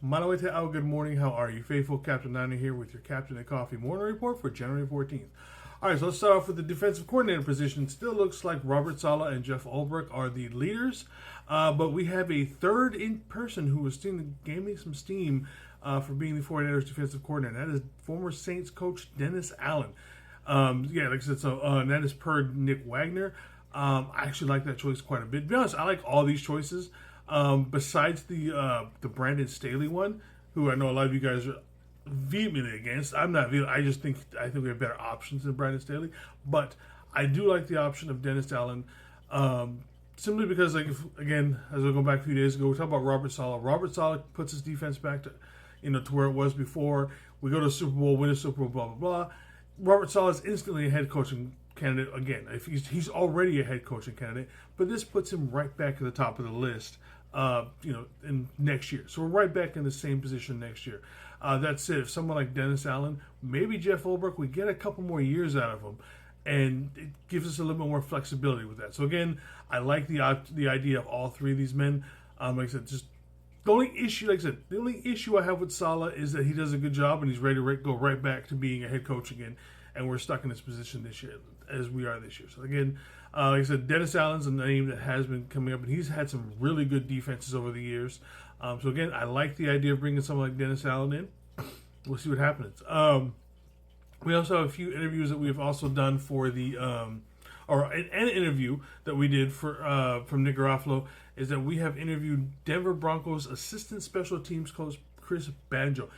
Malawete Ao, good morning. How are you? Faithful Captain Niner here with your Captain and Coffee morning report for January 14th. All right, so let's start off with the defensive coordinator position. Still looks like Robert Saleh and Jeff Ulbrich are the leaders, but we have a third in person who was gaining some steam for being the 49ers defensive coordinator. That is former Saints coach Dennis Allen. Like I said, so that is per Nick Wagner. I actually like that choice quite a bit. To be honest, I like all these choices. Besides the Brandon Staley one, who I know a lot of you guys are vehemently against. I'm not. I think we have better options than Brandon Staley, but I do like the option of Dennis Allen, simply because, as we go back a few days ago, we talked about Robert Saleh. Robert Saleh puts his defense back to where it was before. We go to the Super Bowl, win a Super Bowl, blah blah blah. Robert Saleh is instantly a head coaching candidate again. If he's already a head coaching candidate, but this puts him right back at the top of the list. In next year. So we're right back in the same position next year. That said, if someone like Dennis Allen, maybe Jeff Ulbrich, we get a couple more years out of him, and it gives us a little bit more flexibility with that. So again, I like the idea of all three of these men. Like I said, just the only issue I have with Saleh is that he does a good job and he's ready to go right back to being a head coach again, and we're stuck in this position this year as we are this year. So again, like I said, Dennis Allen's a name that has been coming up, and he's had some really good defenses over the years. So again, I like the idea of bringing someone like Dennis Allen in. We'll see what happens. We also have a few interviews that we've also done for the, an interview that we did for from Nick Garofalo is that we have interviewed Denver Broncos assistant special teams coach Chris Banjo.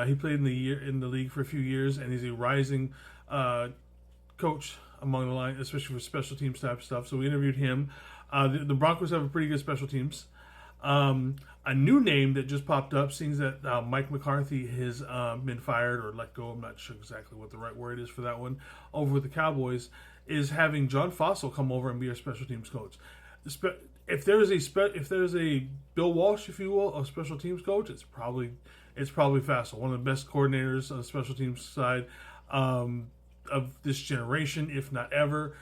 He played in the league for a few years, and he's a rising coach among the line, especially for special teams type stuff. So we interviewed him. The Broncos have a pretty good special teams. A new name that just popped up, seeing that Mike McCarthy has been fired or let go. I'm not sure exactly what the right word is for that one. Over with the Cowboys, is having John Fossil come over and be our special teams coach. If there's a Bill Walsh, if you will, a special teams coach, it's probably Fossil, one of the best coordinators on the special teams side. Of this generation, if not ever.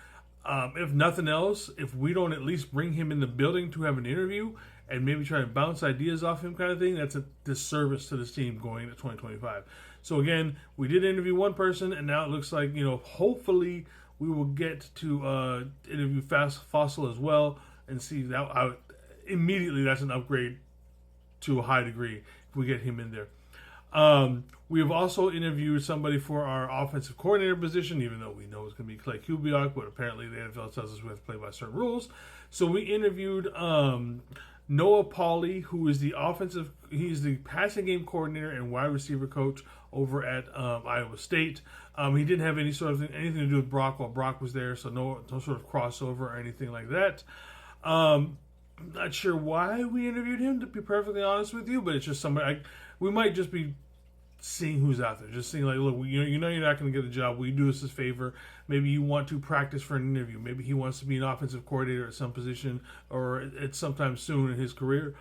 If nothing else, if we don't at least bring him in the building to have an interview and maybe try to bounce ideas off him kind of thing, that's a disservice to this team going into 2025. So again, we did interview one person, and now it looks like, hopefully we will get to interview Fossil as well and see that immediately that's an upgrade to a high degree if we get him in there. We have also interviewed somebody for our offensive coordinator position, even though we know it's going to be Clay Kubiak, but apparently the NFL tells us we have to play by certain rules. So we interviewed Noah Pauley, who is he's the passing game coordinator and wide receiver coach over at Iowa State. He didn't have anything to do with Brock while Brock was there, so no sort of crossover or anything like that. Not sure why we interviewed him, to be perfectly honest with you, but it's just somebody we might just be seeing who's out there, just seeing like, look, you're not going to get a job. Will you do us this favor? Maybe you want to practice for an interview. Maybe he wants to be an offensive coordinator at some position or at sometime soon in his career.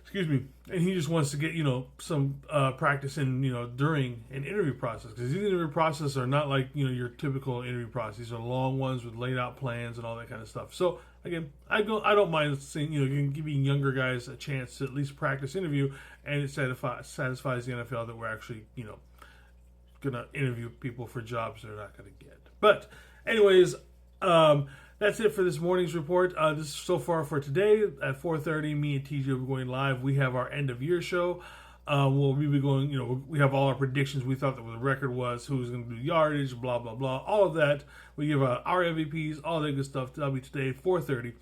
Excuse me. And he just wants to get some practice in during an interview process, because these interview processes are not like your typical interview process. These are long ones with laid out plans and all that kind of stuff. So again, I don't mind seeing giving younger guys a chance to at least practice interview, and it satisfies the NFL that we're actually gonna interview people for jobs they're not gonna get. But anyways, that's it for this morning's report. This is so far for today. At 4:30, me and TJ will be going live. We have our end of year show. We'll be going, we have all our predictions. We thought that the record was, who's going to do yardage, blah, blah, blah. All of that. We give our MVPs, all that good stuff. That'll be today, 4:30.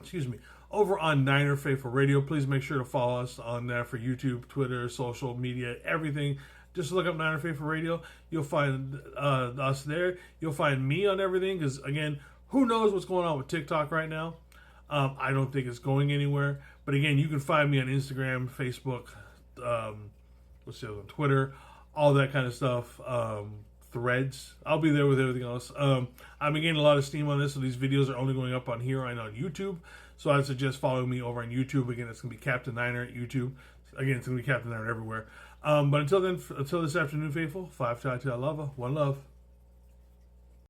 Excuse me. Over on Niner Faithful Radio. Please make sure to follow us on there for YouTube, Twitter, social media, everything. Just look up Niner Faithful Radio. You'll find us there. You'll find me on everything, because, again, who knows what's going on with TikTok right now. I don't think it's going anywhere. But again, you can find me on Instagram, Facebook, Twitter, all that kind of stuff. Threads. I'll be there with everything else. I'm getting a lot of steam on this, so these videos are only going up on here and on YouTube. So I'd suggest following me over on YouTube. Again, it's going to be Captain Niner at YouTube. Again, it's going to be Captain Niner everywhere. But until then, until this afternoon, faithful, 5 Tati Lava, one love.